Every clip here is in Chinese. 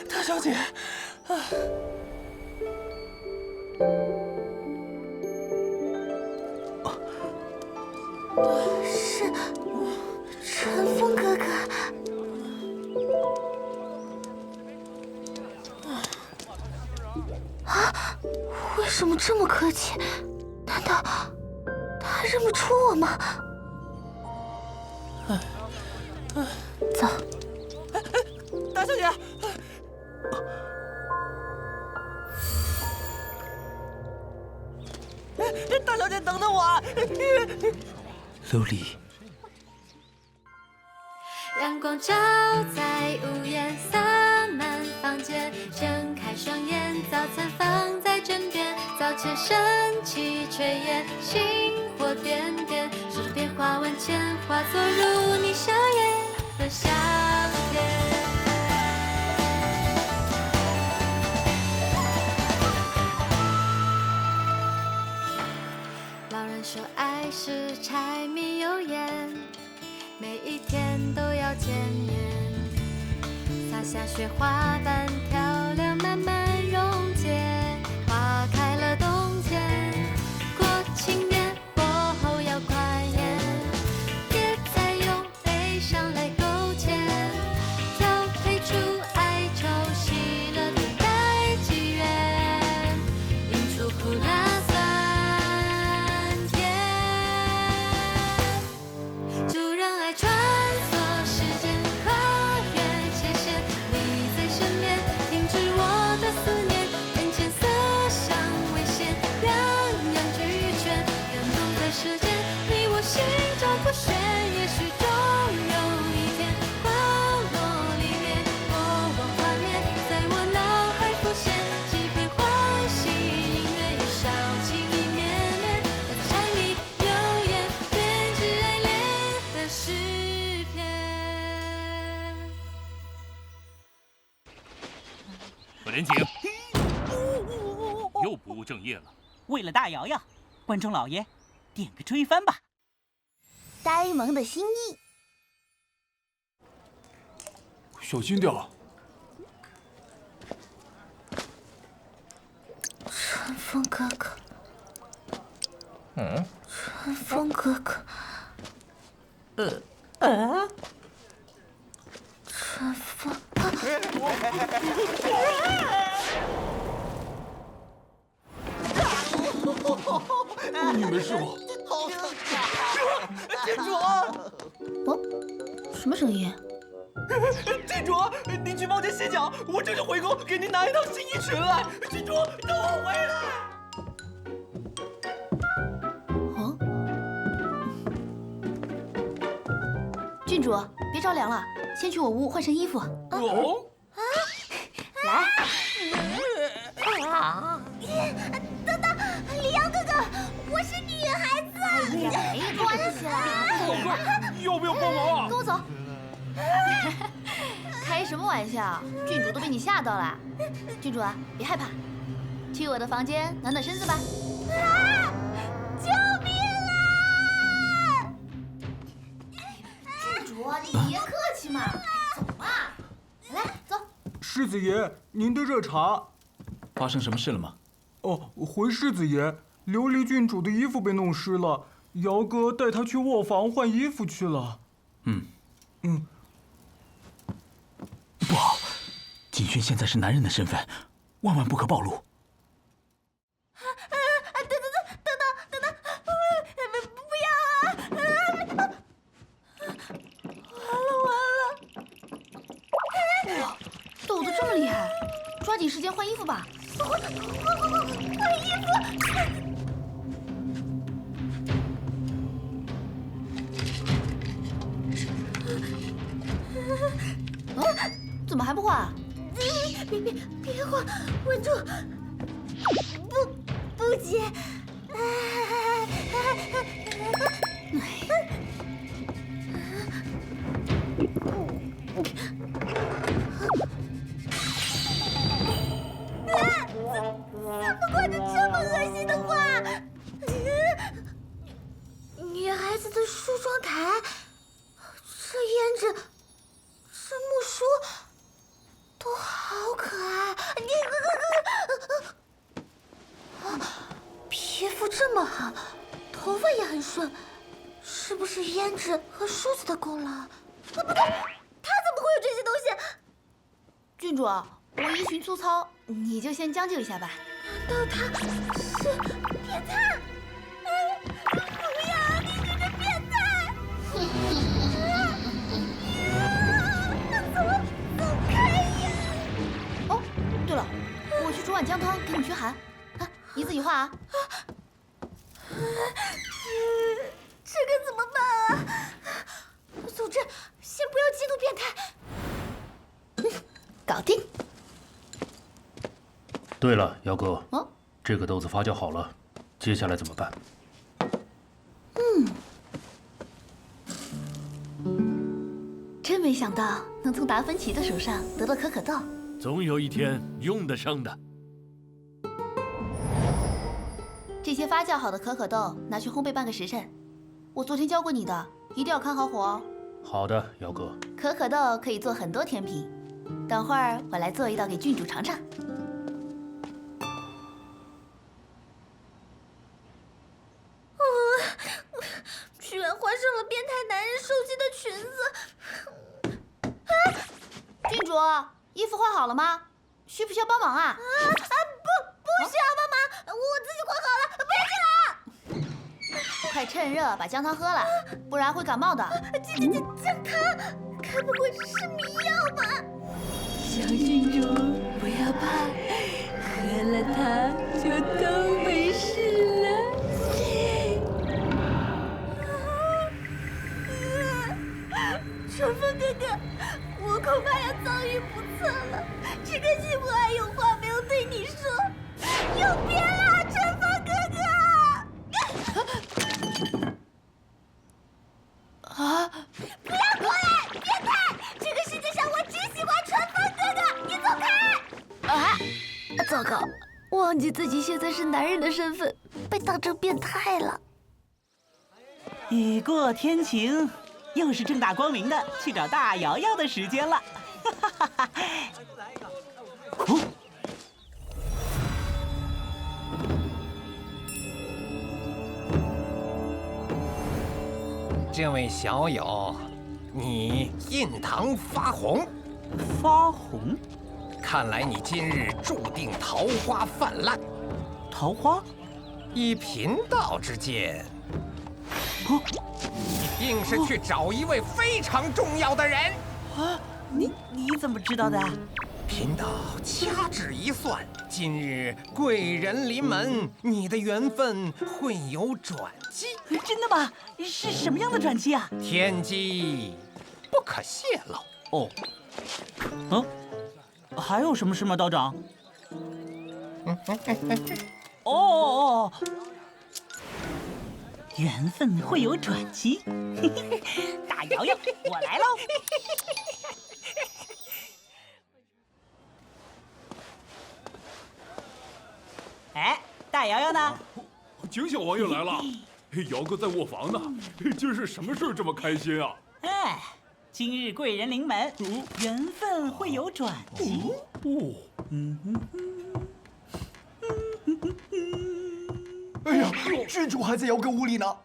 大小姐，是陈峰哥哥。啊，为什么这么客气？难道他认不出我吗？走。大小姐，大小姐，等等我啊！琉璃，阳光照在屋檐，洒满房间。睁开双眼，早餐放在枕边。早前升起炊烟，星火点点，手中变化万千，化作如你笑颜的香甜。老人说爱是柴米油盐，每一天都要见面，洒下雪花般漂亮，慢慢溶解，花开了冬天。过庆典过后要跨年，别再用悲伤来勾牵，调配出哀愁喜乐等待机缘，映出苦辣酸甜。就让爱穿梭时间，跨越界限，你在身边，停止我的思念，眼前色香味鲜，两样俱全，感动在世间，你我心照不宣。也许终有一天，花落离别，过往画面在我脑海浮现，几片欢喜音乐与烧情意绵绵，柴米油盐编织爱恋的诗篇。不连请，又不务正业了。为了大瑶瑶，观众老爷点个追番吧。呆萌的新意。小心点。陈峰哥哥。陈峰哥哥。陈峰。你没事吧？郡主，哦，什么声音？郡主，您去房间歇脚，我这就回宫给您拿一套新衣裙来。郡主，等我回来。哦，郡主，别着凉了，先去我屋换身衣服。哦，来。等等，李阳哥哥，我是女孩子。没关系啦。要不要帮忙啊？跟我走。开什么玩笑？郡主都被你吓到了。郡主啊，别害怕，去我的房间暖暖身子吧。啊！救命啊！郡主，你别客气嘛，走嘛。来，走。世子爷，您的热茶。发生什么事了吗？哦，回世子爷，琉璃郡主的衣服被弄湿了，瑶哥带她去卧房换衣服去了。不好，景轩现在是男人的身份，万万不可暴露。抖得这么厉害，抓紧时间换衣服吧。换衣服！怎么还不换？别换，稳住！不接。怎么挂着这么恶心的话？么好，头发也很顺，是不是胭脂和梳子的功劳？不对，他怎么会有这些东西？郡主，我依循粗糙，你就先将就一下吧。难道他是变态？不要，你这个变态！走开呀！哦，对了，我去煮碗姜汤给你驱寒。啊，一字一画啊。这个怎么办啊？总之，先不要激怒变态。搞定。对了，姚哥，哦，这个豆子发酵好了，接下来怎么办？真没想到能从达芬奇的手上得到可可豆。总有一天用得上的。这些发酵好的可可豆拿去烘焙半个时辰。我昨天教过你的，一定要看好火哦。好的，姚哥。可可豆可以做很多甜品，等会儿我来做一道给郡主尝尝。居然换上了变态男人受气的裙子。郡主，衣服换好了吗？需不需要帮忙啊？不需要帮忙，我自己换好了，不要进来！快趁热把姜汤喝了，不然会感冒的。姜汤，该不会是迷药吧？小郡主不要怕，喝了它就都没事了。春风哥哥，我恐怕要遭遇不测了。只可惜我还有话没有对你说。有别了，春风哥哥！啊！不要过来，变态！这个世界上我只喜欢春风哥哥，你走开！啊！糟糕，忘记自己现在是男人的身份，被当成变态了。雨过天晴，又是正大光明的去找大瑶瑶的时间了。哦，这位小友，你印堂发红，发红？看来你今日注定桃花泛滥。桃花？依贫道之见，哦，一定是去找一位非常重要的人。啊，你怎么知道的？贫道掐指一算，今日贵人临门，你的缘分会有转机。真的吗？是什么样的转机啊？天机不可泄露。哦，嗯，还有什么事吗，道长？哦，缘分会有转机。大瑶瑶，我来喽！哎，大瑶瑶呢？景小王爷来了，姚哥在卧房呢。今儿是什么事这么开心啊？哎，今日贵人临门，缘分会有转机。哎呀，郡主还在姚哥屋里呢。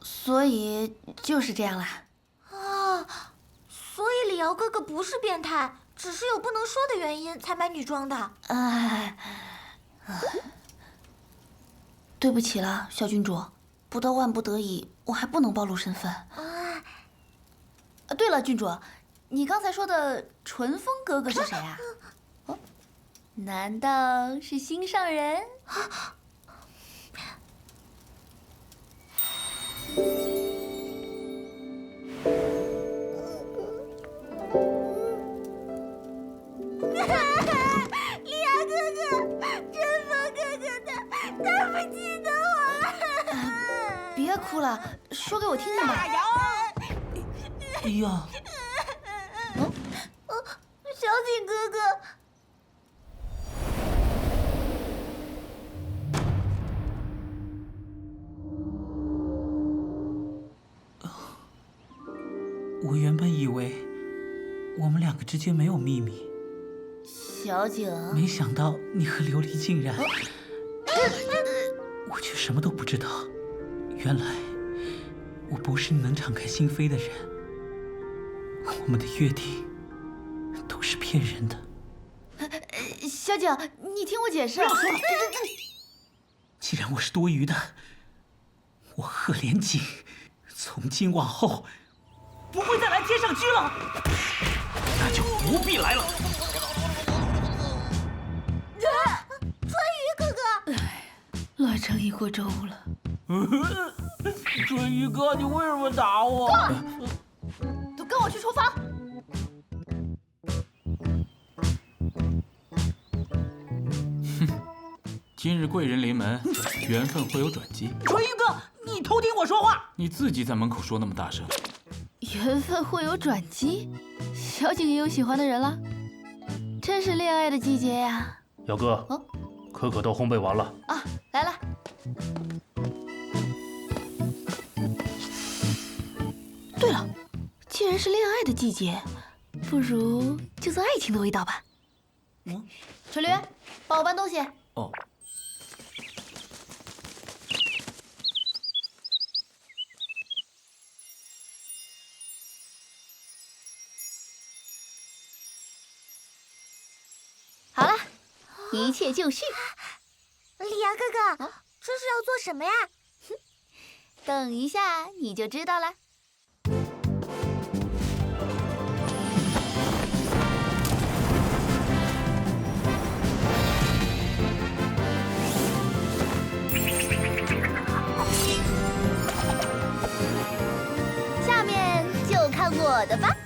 所以就是这样啦。啊，所以李瑶哥哥不是变态，只是有不能说的原因才买女装的。对不起了，小郡主，不到万不得已，我还不能暴露身份。对了，郡主，你刚才说的纯风哥哥是谁啊？哦，难道是心上人？李瑶哥哥，春风哥哥他不记得我了。别哭了，说给我听听吧。大瑶，哎呀，小景哥哥。我原本以为我们两个之间没有秘密，小景，没想到你和琉璃竟然……我却什么都不知道。原来我不是能敞开心扉的人。我们的约定都是骗人的。小景，你听我解释。既然我是多余的，我贺连锦从今往后不会再来天上居了，那就不必来了。春雨哥哥，乱成一锅粥了。春雨哥，你为什么打我？都跟我去厨房。今日贵人临门，缘分会有转机。春雨哥，你偷听我说话！你自己在门口说那么大声。缘分会有转机，小景也有喜欢的人了，真是恋爱的季节呀！姚哥，可可豆烘焙完了啊，来了。对了，既然是恋爱的季节，不如就做爱情的味道吧。春驴，帮我搬东西。哦。好了，一切就绪。李阳哥哥，这是要做什么呀？等一下你就知道了。下面就看我的吧。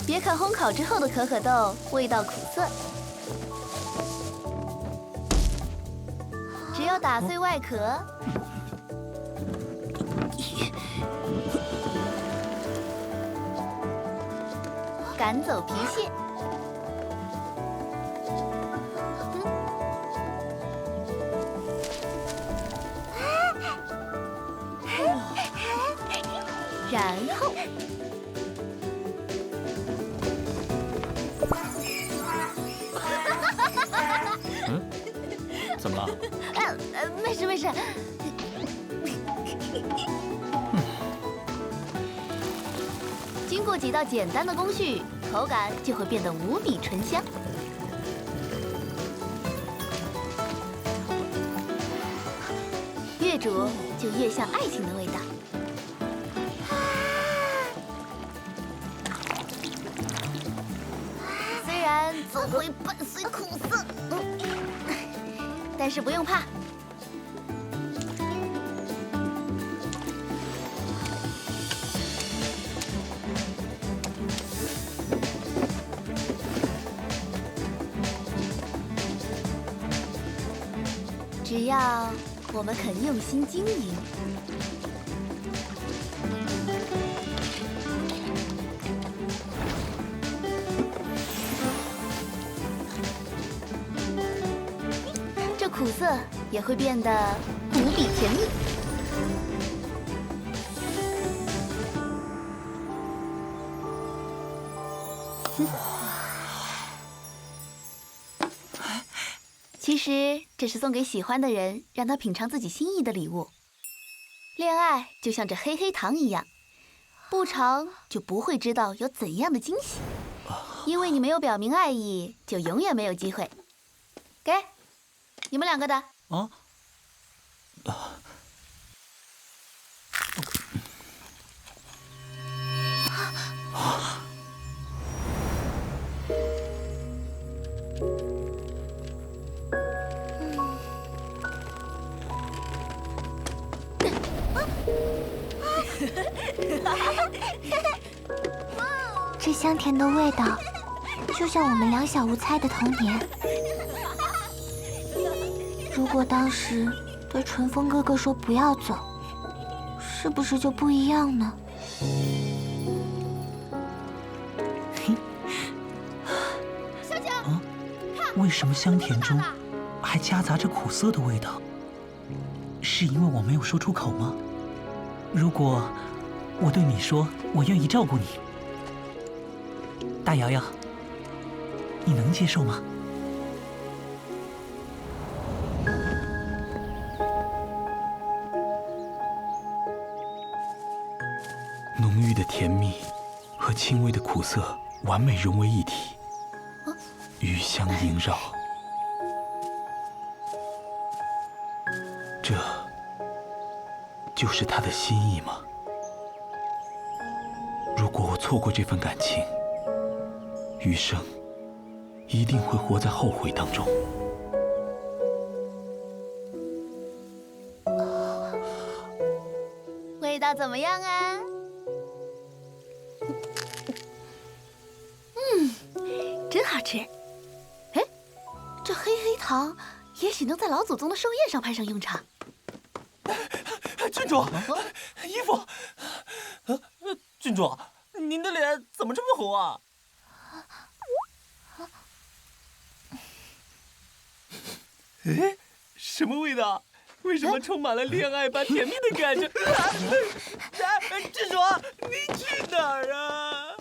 别看烘烤之后的可可豆味道苦涩，只要打碎外壳，赶走皮屑，然后。怎么了？没事没事。经过几道简单的工序，口感就会变得无比醇香。越煮就越像爱情的味道。虽然总会伴随苦涩。但是不用怕，只要我们肯用心经营。苦涩也会变得无比甜蜜。其实这是送给喜欢的人，让他品尝自己心意的礼物。恋爱就像这黑黑糖一样，不尝就不会知道有怎样的惊喜。因为你没有表明爱意，就永远没有机会。给。你们两个的啊？这香甜的味道，就像我们两小无猜的童年。如果当时对纯风哥哥说不要走，是不是就不一样呢？小景，为什么香甜中还夹杂着苦涩的味道？是因为我没有说出口吗？如果我对你说我愿意照顾你，大瑶瑶，你能接受吗？浓郁的甜蜜和轻微的苦涩完美融为一体，余香萦绕。这就是他的心意吗？如果我错过这份感情，余生一定会活在后悔当中。味道怎么样啊？真好吃。哎，这黑黑糖也许能在老祖宗的寿宴上派上用场。郡主，衣服。郡主，您的脸怎么这么红啊？哎，什么味道？为什么充满了恋爱般甜蜜的感觉？郡主，你去哪儿啊？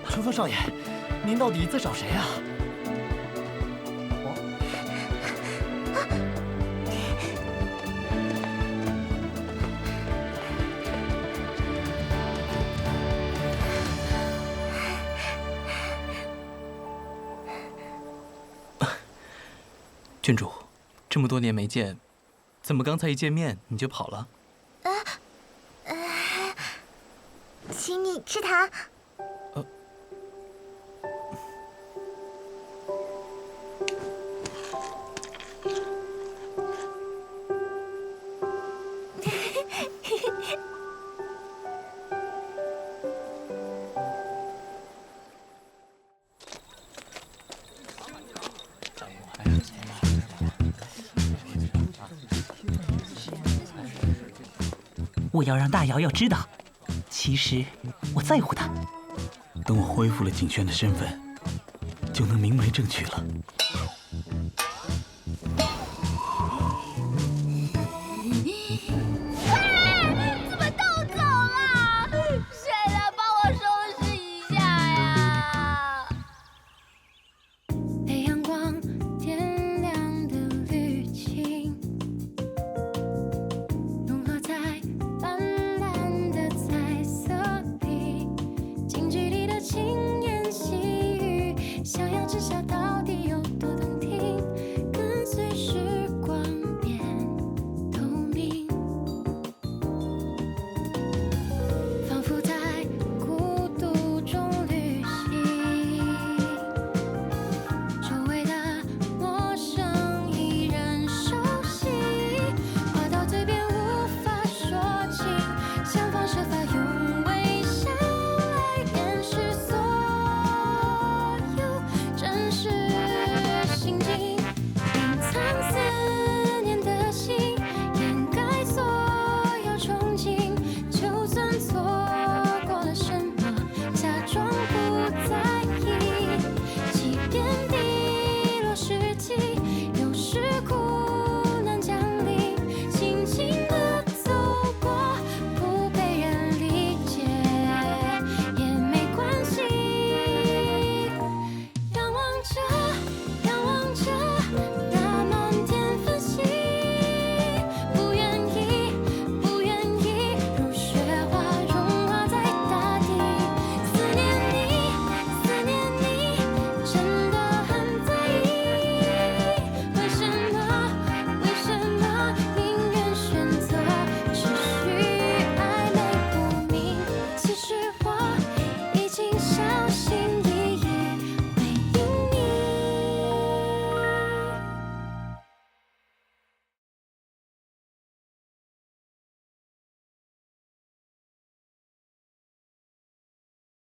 春风少爷，您到底在找谁啊？郡主，这么多年没见，怎么刚才一见面你就跑了？请你吃糖。我要让大瑶瑶知道，其实我在乎她。等我恢复了景轩的身份，就能明媒正娶了。